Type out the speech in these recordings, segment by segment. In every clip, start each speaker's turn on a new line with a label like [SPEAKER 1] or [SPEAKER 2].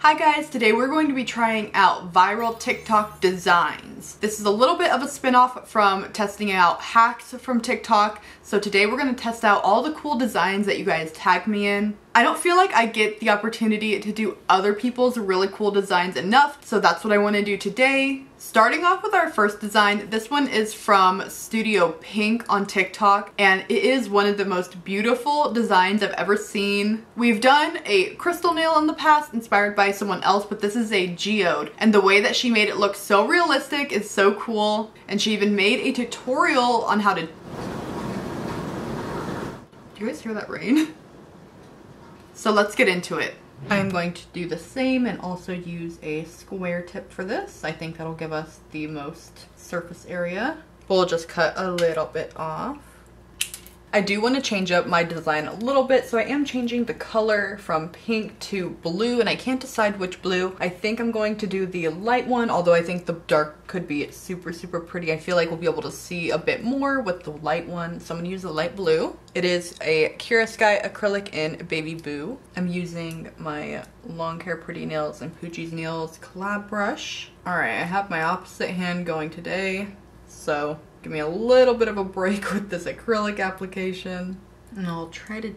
[SPEAKER 1] Hi guys, today we're going to be trying out viral TikTok designs. This is a little bit of a spin-off from testing out hacks from TikTok. So today we're going to test out all the cool designs that you guys tag me in. I don't feel like I get the opportunity to do other people's really cool designs enough, so that's what I want to do today. Starting off with our first design, this one is from Studio Pink on TikTok, and it is one of the most beautiful designs I've ever seen. We've done a crystal nail in the past inspired by someone else, but this is a geode, and the way that she made it look so realistic is so cool, and she even made a tutorial on how to... Do you guys hear that rain? So let's get into it. I am going to do the same and also use a square tip for this. I think that'll give us the most surface area. We'll just cut a little bit off. I do want to change up my design a little bit, so I am changing the color from pink to blue, and I can't decide which blue. I think I'm going to do the light one, although I think the dark could be super pretty. I feel like we'll be able to see a bit more with the light one, so I'm going to use the light blue. It is a Kira Sky acrylic in Baby Boo. I'm using my Long Hair Pretty Nails and Poochie's Nails collab brush. Alright, I have my opposite hand going today, so give me a little bit of a break with this acrylic application. And I'll try to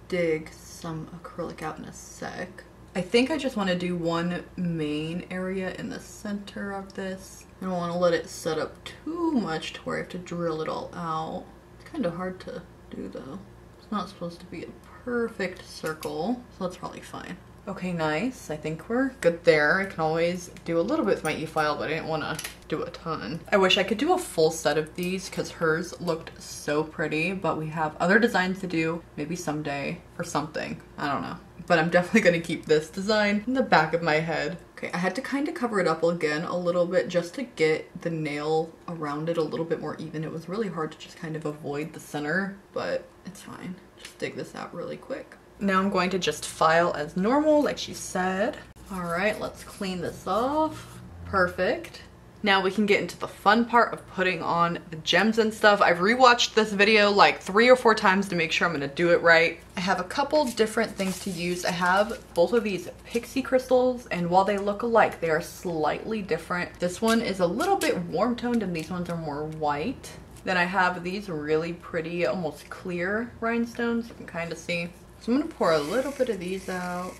[SPEAKER 1] dig some acrylic out in a sec. I think I just want to do one main area in the center of this. I don't want to let it set up too much to where I have to drill it all out. It's kind of hard to do though. It's not supposed to be a perfect circle, so that's probably fine. Okay, nice. I think we're good there. I can always do a little bit with my e-file, but I didn't want to do a ton. I wish I could do a full set of these because hers looked so pretty, but we have other designs to do, maybe someday or something. I don't know. But I'm definitely going to keep this design in the back of my head. Okay, I had to kind of cover it up again a little bit just to get the nail around it a little bit more even. It was really hard to just kind of avoid the center, but it's fine. Just dig this out really quick. Now I'm going to just file as normal, like she said. All right, let's clean this off. Perfect. Now we can get into the fun part of putting on the gems and stuff. I've rewatched this video like 3 or 4 times to make sure I'm gonna do it right. I have a couple different things to use. I have both of these pixie crystals, and while they look alike, they are slightly different. This one is a little bit warm toned and these ones are more white. Then I have these really pretty, almost clear rhinestones. You can kind of see. So I'm gonna pour a little bit of these out.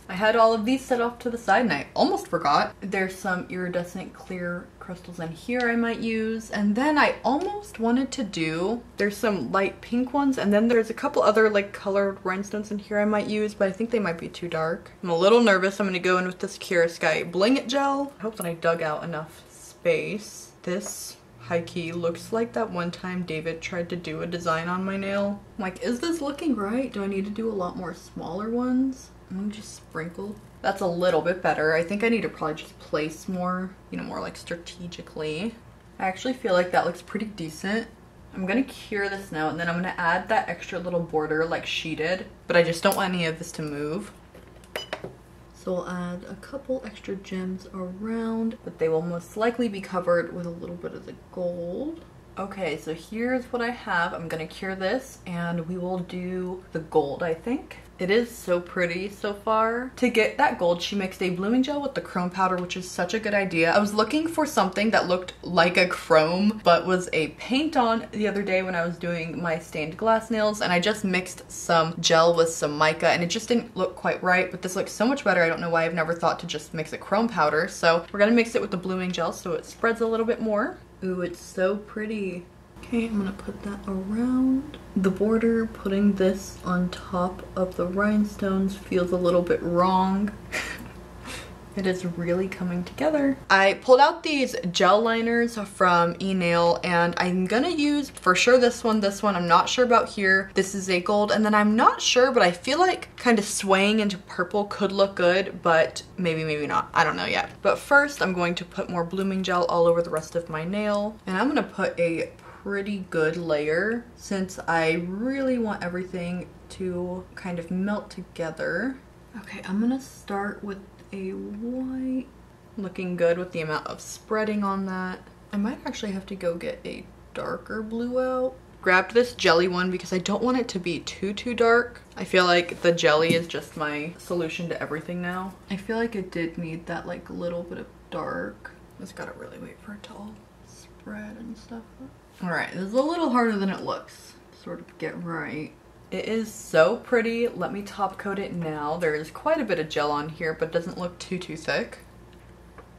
[SPEAKER 1] I had all of these set off to the side and I almost forgot. There's some iridescent clear crystals in here I might use. And then I almost wanted to do, there's some light pink ones, and then there's a couple other like colored rhinestones in here I might use, but I think they might be too dark. I'm a little nervous. I'm gonna go in with this Kira Sky Bling It Gel. I hope that I dug out enough space. This high-key looks like that one time David tried to do a design on my nail. I'm like, is this looking right? Do I need to do a lot more smaller ones? I'm gonna just sprinkle. That's a little bit better. I think I need to probably just place more, you know, more like strategically. I actually feel like that looks pretty decent. I'm gonna cure this now, and then I'm gonna add that extra little border like she did, but I just don't want any of this to move. So I'll add a couple extra gems around, but they will most likely be covered with a little bit of the gold. Okay, so here's what I have. I'm gonna cure this and we will do the gold, I think. It is so pretty so far. To get that gold, she mixed a blooming gel with the chrome powder, which is such a good idea. I was looking for something that looked like a chrome, but was a paint on the other day when I was doing my stained glass nails, and I just mixed some gel with some mica, and it just didn't look quite right, but this looks so much better. I don't know why I've never thought to just mix a chrome powder, so we're gonna mix it with the blooming gel so it spreads a little bit more. Ooh, it's so pretty. Okay, I'm gonna put that around the border. Putting this on top of the rhinestones feels a little bit wrong. It is really coming together. I pulled out these gel liners from eNail, and I'm gonna use for sure this one, I'm not sure about here. This is a gold, and then I'm not sure, but I feel like kind of swaying into purple could look good, but maybe not. I don't know yet. But first, I'm going to put more blooming gel all over the rest of my nail, and I'm gonna put a pretty good layer since I really want everything to kind of melt together. Okay, I'm gonna start with a white. Looking good with the amount of spreading on that. I might actually have to go get a darker blue out. grabbed this jelly one because I don't want it to be too dark. I feel like the jelly is just my solution to everything now. I feel like it did need that like little bit of dark. Just gotta really wait for it to all spread and stuff. All right, this is a little harder than it looks. Sort of get right. It is so pretty. Let me top coat it now. There is quite a bit of gel on here, but it doesn't look too thick.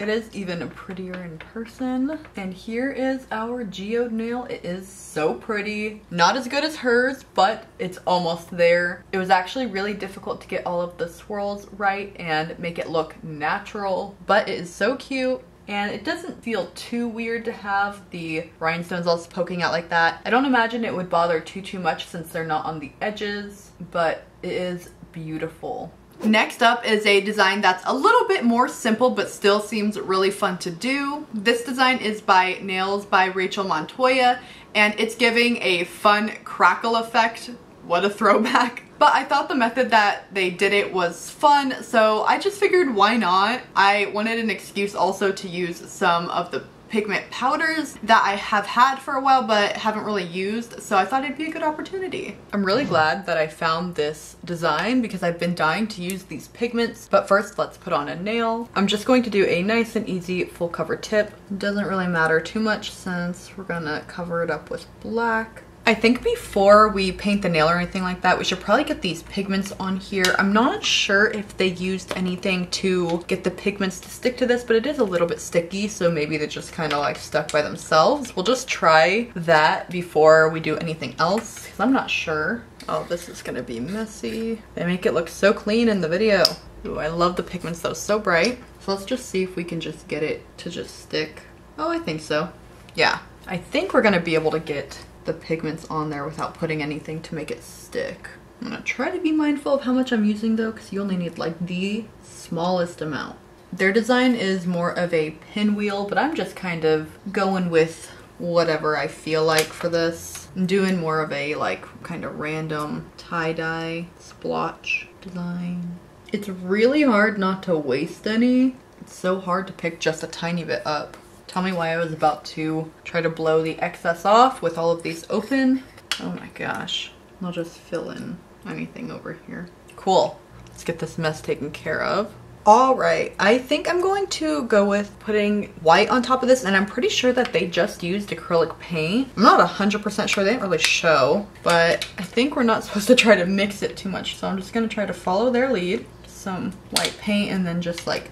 [SPEAKER 1] It is even prettier in person. And here is our geode nail. It is so pretty. Not as good as hers, but it's almost there. It was actually really difficult to get all of the swirls right and make it look natural, but it is so cute. And it doesn't feel too weird to have the rhinestones all poking out like that. I don't imagine it would bother too much since they're not on the edges, but it is beautiful. Next up is a design that's a little bit more simple but still seems really fun to do. This design is by Nails by Rachel Montoya, and it's giving a fun crackle effect. What a throwback. But I thought the method that they did it was fun, so I just figured why not. I wanted an excuse also to use some of the pigment powders that I have had for a while but haven't really used, so I thought it'd be a good opportunity. I'm really glad that I found this design because I've been dying to use these pigments. But first, let's put on a nail. I'm just going to do a nice and easy full cover tip. It doesn't really matter too much since we're gonna cover it up with black. I think before we paint the nail or anything like that, we should probably get these pigments on here. I'm not sure if they used anything to get the pigments to stick to this, but it is a little bit sticky, so maybe they just kind of like stuck by themselves. We'll just try that before we do anything else, because I'm not sure. Oh, this is gonna be messy. They make it look so clean in the video. Ooh, I love the pigments though, so bright. So let's just see if we can just get it to just stick. Oh, I think so. Yeah, I think we're gonna be able to get the pigments on there without putting anything to make it stick. I'm gonna try to be mindful of how much I'm using though, because you only need like the smallest amount. Their design is more of a pinwheel, but I'm just kind of going with whatever I feel like for this. I'm doing more of a like kind of random tie-dye splotch design. It's really hard not to waste any. It's so hard to pick just a tiny bit up. Tell me why I was about to try to blow the excess off with all of these open. Oh my gosh. I'll just fill in anything over here. Cool. Let's get this mess taken care of. All right, I think I'm going to go with putting white on top of this, and I'm pretty sure that they just used acrylic paint. I'm not 100% sure, they didn't really show, but I think we're not supposed to try to mix it too much, so I'm just gonna try to follow their lead. Some white paint and then just like,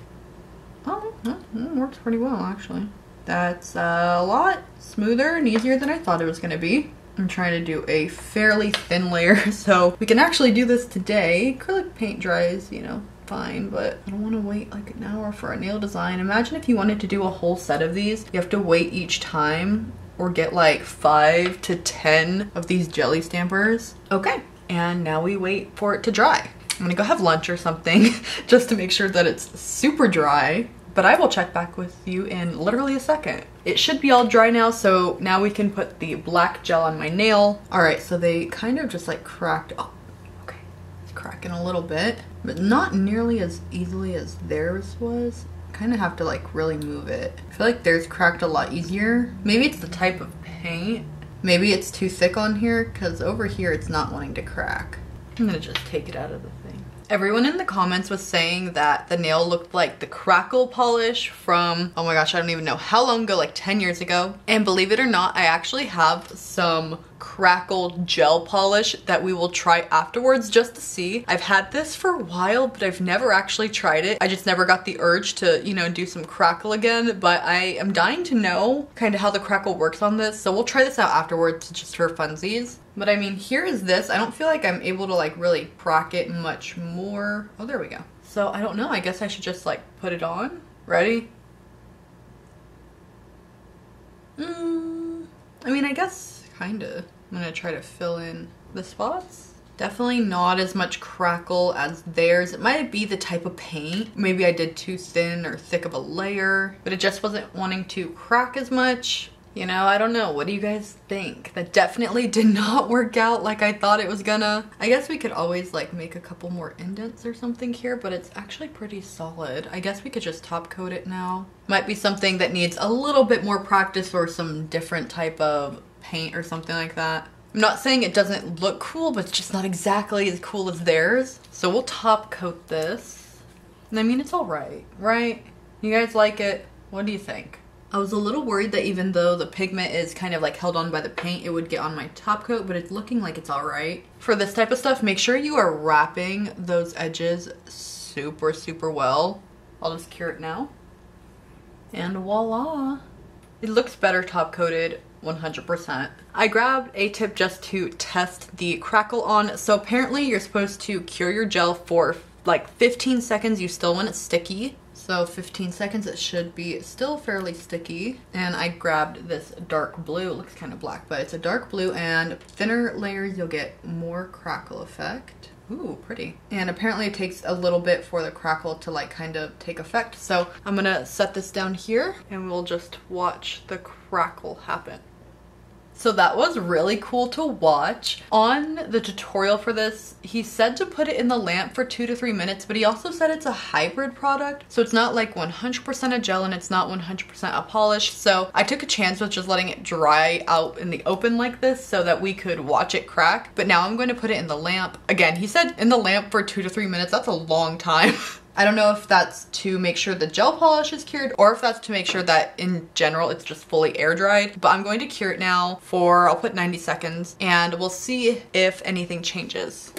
[SPEAKER 1] oh, that works pretty well actually. That's a lot smoother and easier than I thought it was gonna be. I'm trying to do a fairly thin layer so we can actually do this today. Acrylic paint dries, you know, fine, but I don't want to wait like an hour for a nail design. Imagine if you wanted to do a whole set of these, you have to wait each time or get like 5 to 10 of these jelly stampers. Okay, and now we wait for it to dry. I'm gonna go have lunch or something just to make sure that it's super dry. But I will check back with you in literally a second. It should be all dry now, so now we can put the black gel on my nail. All right, so they kind of just like cracked. Oh, okay, it's cracking a little bit, but not nearly as easily as theirs was. Kind of have to like really move it. I feel like theirs cracked a lot easier. Maybe it's the type of paint. Maybe it's too thick on here, because over here it's not wanting to crack. I'm gonna just take it out of the thing. Everyone in the comments was saying that the nail looked like the crackle polish from, oh my gosh, I don't even know how long ago, like 10 years ago. And believe it or not, I actually have some crackle gel polish that we will try afterwards just to see. I've had this for a while, but I've never actually tried it. I just never got the urge to, you know, do some crackle again, but I am dying to know kind of how the crackle works on this. So we'll try this out afterwards just for funsies. But I mean, here is this. I don't feel like I'm able to like really crack it much more. Oh, there we go. So I don't know. I guess I should just like put it on. Ready? I mean, I guess kinda. I'm gonna try to fill in the spots. Definitely not as much crackle as theirs. It might be the type of paint. Maybe I did too thin or thick of a layer, but it just wasn't wanting to crack as much. You know, I don't know. What do you guys think? That definitely did not work out like I thought it was gonna. I guess we could always like make a couple more indents or something here, but it's actually pretty solid. I guess we could just top coat it now. Might be something that needs a little bit more practice or some different type of paint or something like that. I'm not saying it doesn't look cool, but it's just not exactly as cool as theirs. So we'll top coat this. And I mean, it's all right, right? You guys like it? What do you think? I was a little worried that even though the pigment is kind of like held on by the paint, it would get on my top coat, but it's looking like it's all right. For this type of stuff, make sure you are wrapping those edges super, super well. I'll just cure it now. And voila. It looks better top coated, 100%. I grabbed a tip just to test the crackle on. So apparently you're supposed to cure your gel for like 15 seconds. You still want it sticky. So 15 seconds, it should be still fairly sticky. And I grabbed this dark blue. It looks kind of black, but it's a dark blue, and thinner layers, you'll get more crackle effect. Ooh, pretty. And apparently it takes a little bit for the crackle to like kind of take effect. So I'm gonna set this down here and we'll just watch the crackle happen. So that was really cool to watch. On the tutorial for this, he said to put it in the lamp for 2 to 3 minutes, but he also said it's a hybrid product. So it's not like 100% a gel and it's not 100% a polish. So I took a chance with just letting it dry out in the open like this so that we could watch it crack. But now I'm going to put it in the lamp. Again, he said in the lamp for 2 to 3 minutes. That's a long time. I don't know if that's to make sure the gel polish is cured or if that's to make sure that in general it's just fully air dried. But I'm going to cure it now for, I'll put 90 seconds and we'll see if anything changes.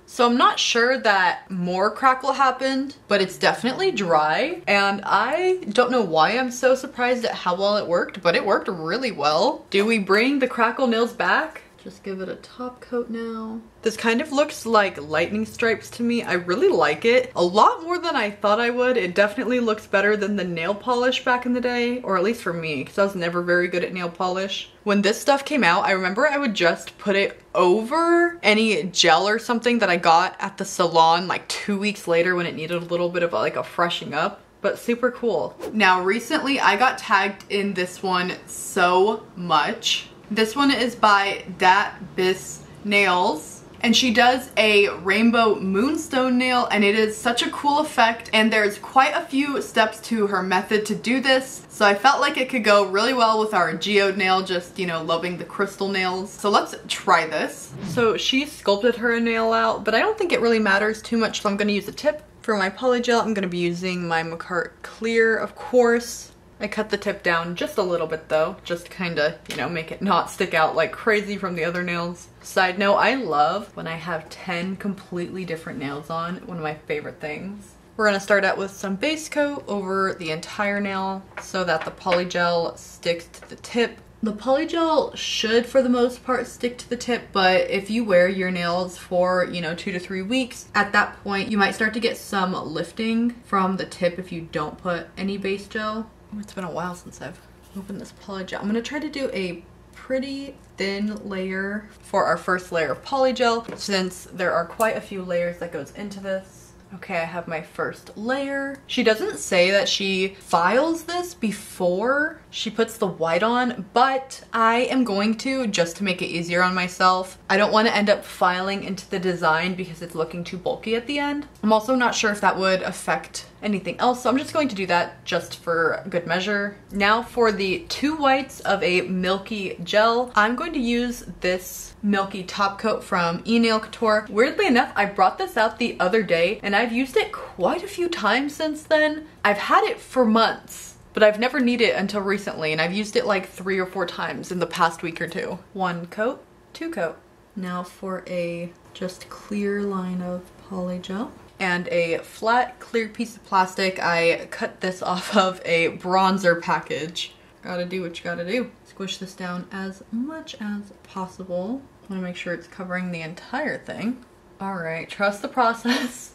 [SPEAKER 1] So I'm not sure that more crackle happened, but it's definitely dry. And I don't know why I'm so surprised at how well it worked, but it worked really well. Do we bring the crackle nails back? Just give it a top coat now. This kind of looks like lightning stripes to me. I really like it. A lot more than I thought I would. It definitely looks better than the nail polish back in the day, or at least for me, because I was never very good at nail polish. When this stuff came out, I remember I would just put it over any gel or something that I got at the salon like 2 weeks later when it needed a little bit of like a freshening up. But super cool. Now recently I got tagged in this one so much. This one is by Dat Bis Nails, and she does a rainbow moonstone nail, and it is such a cool effect, and there's quite a few steps to her method to do this, so I felt like it could go really well with our geode nail, just, you know, loving the crystal nails. So let's try this. So she sculpted her nail out, but I don't think it really matters too much, so I'm going to use a tip. For my polygel, I'm going to be using my Macarte Clear, of course. I cut the tip down just a little bit though, just kind of, you know, make it not stick out like crazy from the other nails. Side note, I love when I have 10 completely different nails on, one of my favorite things. We're gonna start out with some base coat over the entire nail so that the polygel sticks to the tip. The polygel should, for the most part, stick to the tip, but if you wear your nails for, you know, 2 to 3 weeks, at that point, you might start to get some lifting from the tip if you don't put any base gel. It's been a while since I've opened this polygel. I'm gonna try to do a pretty thin layer for our first layer of polygel, since there are quite a few layers that goes into this. Okay, I have my first layer. She doesn't say that she files this before she puts the white on, but I am going to, just to make it easier on myself. I don't want to end up filing into the design because it's looking too bulky at the end. I'm also not sure if that would affect anything else, so I'm just going to do that just for good measure. Now for the 2 whites of a milky gel, I'm going to use this milky top coat from eNail Couture. Weirdly enough, I brought this out the other day and I've used it quite a few times since then. I've had it for months, but I've never needed it until recently, and I've used it like 3 or 4 times in the past week or 2. 1 coat, 2 coat. Now for a just clear line of polygel and a flat clear piece of plastic. I cut this off of a bronzer package. Gotta do what you gotta do. Squish this down as much as possible. I want to make sure it's covering the entire thing. All right, trust the process.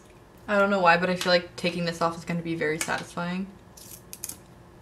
[SPEAKER 1] I don't know why, but I feel like taking this off is going to be very satisfying.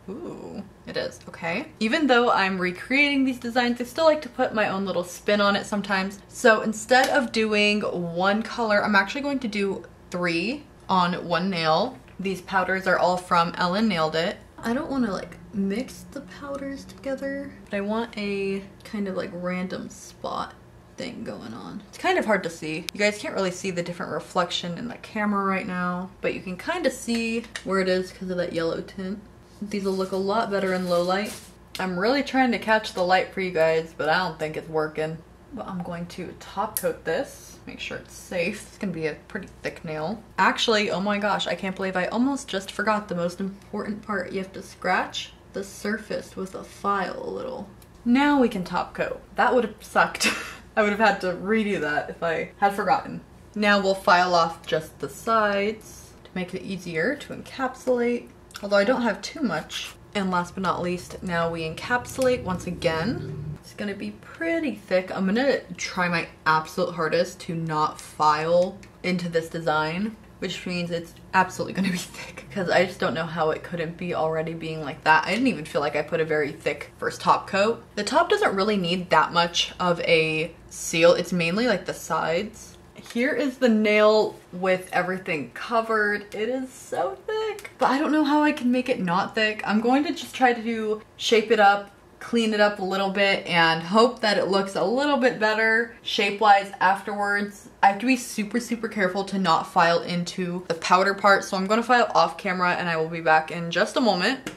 [SPEAKER 1] Ooh, it is. Okay. Even though I'm recreating these designs, I still like to put my own little spin on it sometimes. So instead of doing 1 color, I'm actually going to do 3 on 1 nail. These powders are all from Ellen Nailed It. I don't want to like mix the powders together, but I want a kind of like random spot thing going on. It's kind of hard to see. You guys can't really see the different reflection in the camera right now, but you can kind of see where it is because of that yellow tint. These will look a lot better in low light. I'm really trying to catch the light for you guys, but I don't think it's working. But I'm going to top coat this, make sure it's safe. It's gonna be a pretty thick nail. Actually, oh my gosh, I can't believe I almost just forgot the most important part. You have to scratch the surface with a file a little. Now we can top coat. That would have sucked. I would have had to redo that if I had forgotten. Now we'll file off just the sides to make it easier to encapsulate, although I don't have too much. And last but not least, now we encapsulate once again. It's gonna be pretty thick. I'm gonna try my absolute hardest to not file into this design, which means it's absolutely gonna be thick because I just don't know how it couldn't be already being like that. I didn't even feel like I put a very thick first top coat. The top doesn't really need that much of a seal. It's mainly like the sides. Here is the nail with everything covered. It is so thick, but I don't know how I can make it not thick. I'm going to just try to shape it up, clean it up a little bit, and hope that it looks a little bit better shape-wise afterwards. I have to be super, super careful to not file into the powder part, so I'm going to file off camera and I will be back in just a moment.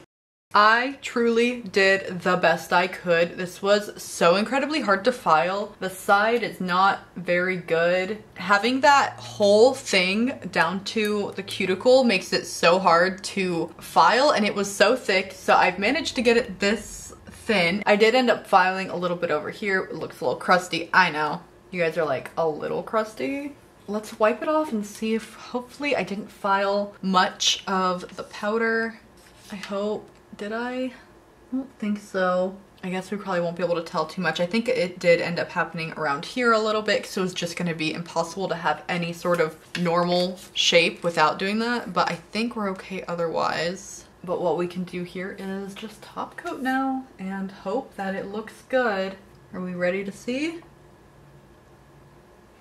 [SPEAKER 1] I truly did the best I could. This was so incredibly hard to file. The side is not very good. Having that whole thing down to the cuticle makes it so hard to file, and it was so thick, so I've managed to get it this thin. I did end up filing a little bit over here. It looks a little crusty, I know. You guys are like, a little crusty? Let's wipe it off and see if hopefully I didn't file much of the powder. I hope. Did I don't think so. I guess we probably won't be able to tell too much. I think it did end up happening around here a little bit, so it's just gonna be impossible to have any sort of normal shape without doing that, but I think we're okay otherwise. But what we can do here is just top coat now and hope that it looks good. Are we ready to see?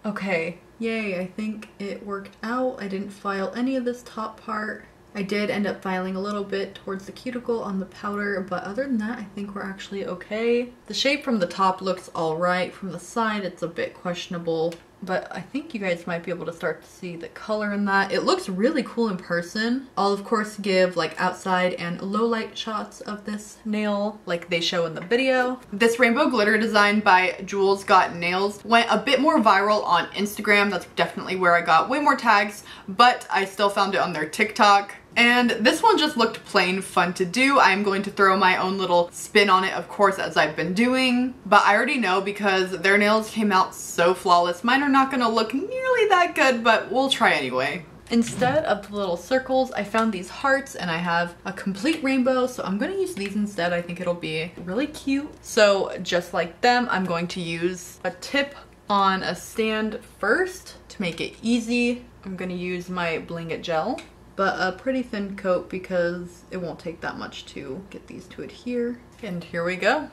[SPEAKER 1] Okay, yay, I think it worked out. I didn't file any of this top part. I did end up filing a little bit towards the cuticle on the powder, but other than that, I think we're actually okay. The shape from the top looks all right. From the side, it's a bit questionable, but I think you guys might be able to start to see the color in that. It looks really cool in person. I'll of course give like outside and low light shots of this nail like they show in the video. This rainbow glitter design by Jules Got Nails went a bit more viral on Instagram. That's definitely where I got way more tags, but I still found it on their TikTok. And this one just looked plain fun to do. I'm going to throw my own little spin on it, of course, as I've been doing. But I already know because their nails came out so flawless. Mine are not gonna look nearly that good, but we'll try anyway. Instead of the little circles, I found these hearts and I have a complete rainbow, so I'm gonna use these instead. I think it'll be really cute. So just like them, I'm going to use a tip on a stand first to make it easy. I'm gonna use my Bling It gel, but a pretty thin coat because it won't take that much to get these to adhere. And here we go.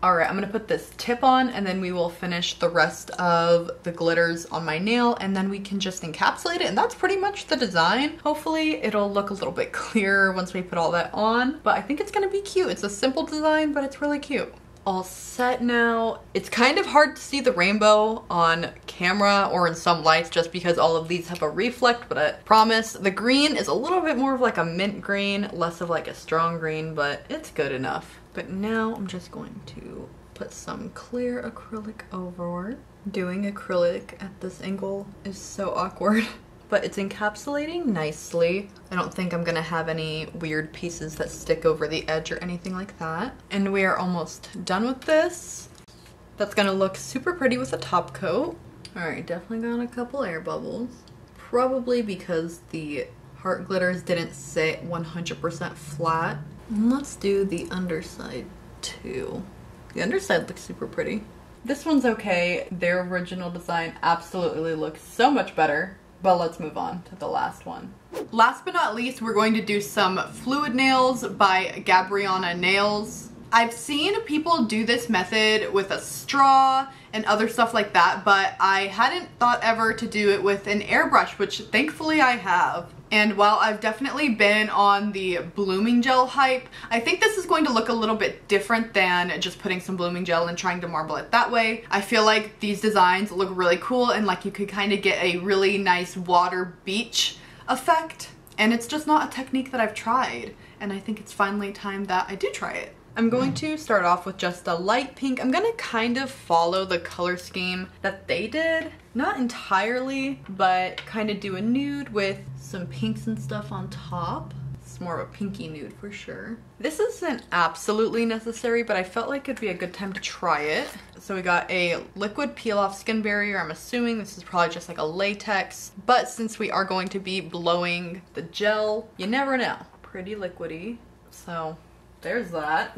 [SPEAKER 1] All right, I'm gonna put this tip on and then we will finish the rest of the glitters on my nail and then we can just encapsulate it, and that's pretty much the design. Hopefully it'll look a little bit clearer once we put all that on, but I think it's gonna be cute. It's a simple design, but it's really cute. All set now. It's kind of hard to see the rainbow on camera or in some lights just because all of these have a reflect, but I promise the green is a little bit more of like a mint green, less of like a strong green, but it's good enough. But now I'm just going to put some clear acrylic over. Doing acrylic at this angle is so awkward. But it's encapsulating nicely. I don't think I'm gonna have any weird pieces that stick over the edge or anything like that. And we are almost done with this. That's gonna look super pretty with a top coat. All right, definitely got a couple air bubbles. Probably because the heart glitters didn't sit 100% flat. And let's do the underside too. The underside looks super pretty. This one's okay. Their original design absolutely looks so much better. But let's move on to the last one. Last but not least, we're going to do some fluid nails by Gabriana Nails. I've seen people do this method with a straw and other stuff like that, but I hadn't thought ever to do it with an airbrush, which thankfully I have. And while I've definitely been on the blooming gel hype, I think this is going to look a little bit different than just putting some blooming gel and trying to marble it that way. I feel like these designs look really cool and like you could kind of get a really nice water beach effect. And it's just not a technique that I've tried. And I think it's finally time that I do try it. I'm going to start off with just a light pink. I'm gonna kind of follow the color scheme that they did. Not entirely, but kind of do a nude with some pinks and stuff on top. It's more of a pinky nude for sure. This isn't absolutely necessary, but I felt like it'd be a good time to try it. So we got a liquid peel-off skin barrier. I'm assuming this is probably just like a latex, but since we are going to be blowing the gel, you never know. Pretty liquidy, so there's that.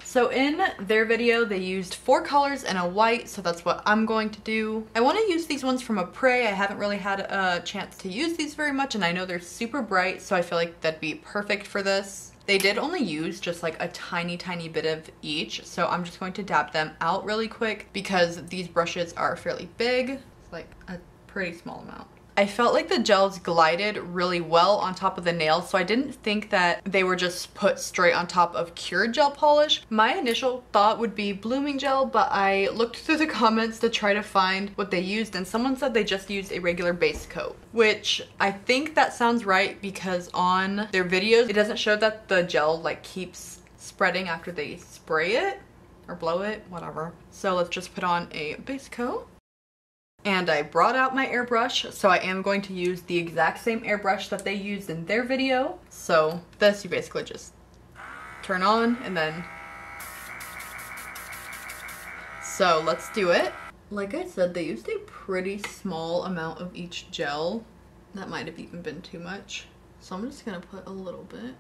[SPEAKER 1] So in their video, they used 4 colors and a white, so that's what I'm going to do. I want to use these ones from Apres. I haven't really had a chance to use these very much, and I know they're super bright, so I feel like that'd be perfect for this. They did only use just like a tiny bit of each, so I'm just going to dab them out really quick because these brushes are fairly big. It's like a pretty small amount. I felt like the gels glided really well on top of the nails, so I didn't think that they were just put straight on top of cured gel polish. My initial thought would be blooming gel, but I looked through the comments to try to find what they used, and someone said they just used a regular base coat, which I think that sounds right because on their videos, it doesn't show that the gel like keeps spreading after they spray it or blow it, whatever. So let's just put on a base coat. And I brought out my airbrush, so I am going to use the exact same airbrush that they used in their video. So this you basically just turn on and then... So let's do it. Like I said, they used a pretty small amount of each gel. That might have even been too much. So I'm just gonna put a little bit.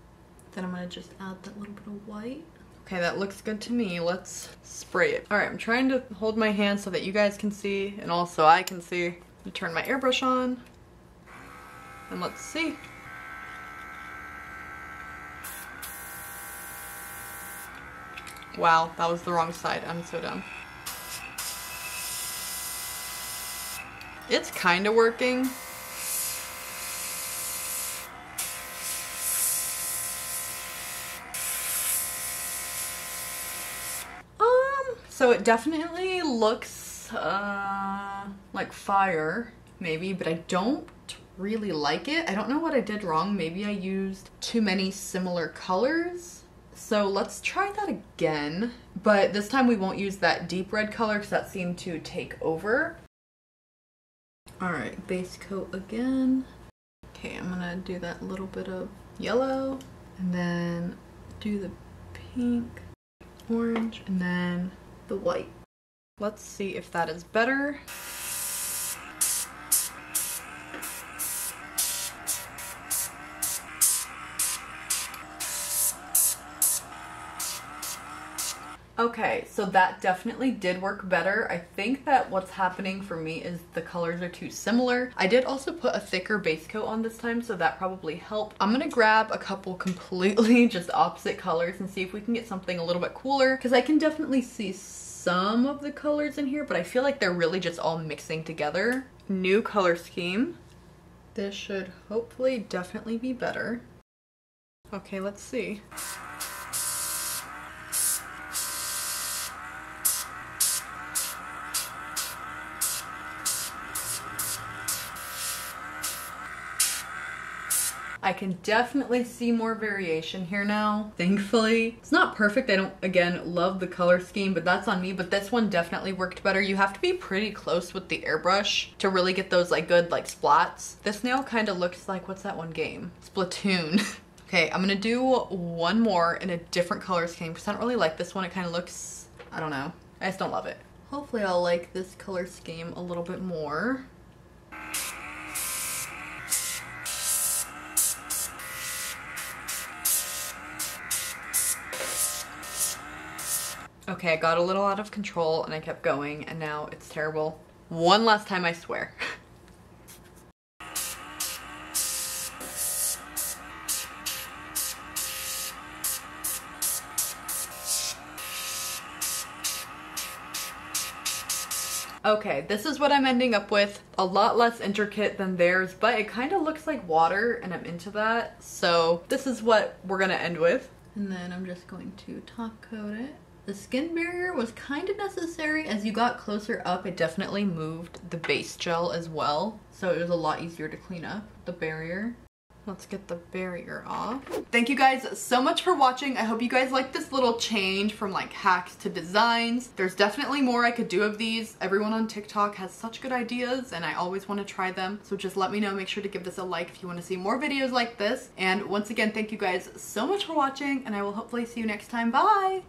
[SPEAKER 1] Then I'm gonna just add that little bit of white. Okay, that looks good to me. Let's spray it. All right, I'm trying to hold my hand so that you guys can see and also I can see. I turn my airbrush on and let's see. Wow, that was the wrong side. I'm so dumb. It's kind of working. So it definitely looks like fire, maybe, but I don't really like it. I don't know what I did wrong. Maybe I used too many similar colors. So let's try that again, but this time we won't use that deep red color because that seemed to take over. All right, base coat again. Okay, I'm gonna do that little bit of yellow and then do the pink, orange, and then the white. Let's see if that is better. Okay, so that definitely did work better. I think that what's happening for me is the colors are too similar. I did also put a thicker base coat on this time, so that probably helped. I'm gonna grab a couple completely just opposite colors and see if we can get something a little bit cooler, because I can definitely see some of the colors in here, but I feel like they're really just all mixing together. New color scheme. This should hopefully definitely be better. Okay, let's see. I can definitely see more variation here now, thankfully. It's not perfect. I don't, again, love the color scheme, but that's on me. But this one definitely worked better. You have to be pretty close with the airbrush to really get those like good like splats. This nail kind of looks like, what's that one game? Splatoon. Okay, I'm gonna do one more in a different color scheme because I don't really like this one. It kind of looks, I don't know. I just don't love it. Hopefully I'll like this color scheme a little bit more. Okay, I got a little out of control and I kept going and now it's terrible. One last time, I swear. Okay, this is what I'm ending up with. A lot less intricate than theirs, but it kind of looks like water and I'm into that. So this is what we're gonna end with. And then I'm just going to top coat it. The skin barrier was kind of necessary. As you got closer up, it definitely moved the base gel as well. So it was a lot easier to clean up the barrier. Let's get the barrier off. Thank you guys so much for watching. I hope you guys like this little change from like hacks to designs. There's definitely more I could do of these. Everyone on TikTok has such good ideas and I always want to try them. So just let me know. Make sure to give this a like if you want to see more videos like this. And once again, thank you guys so much for watching and I will hopefully see you next time. Bye!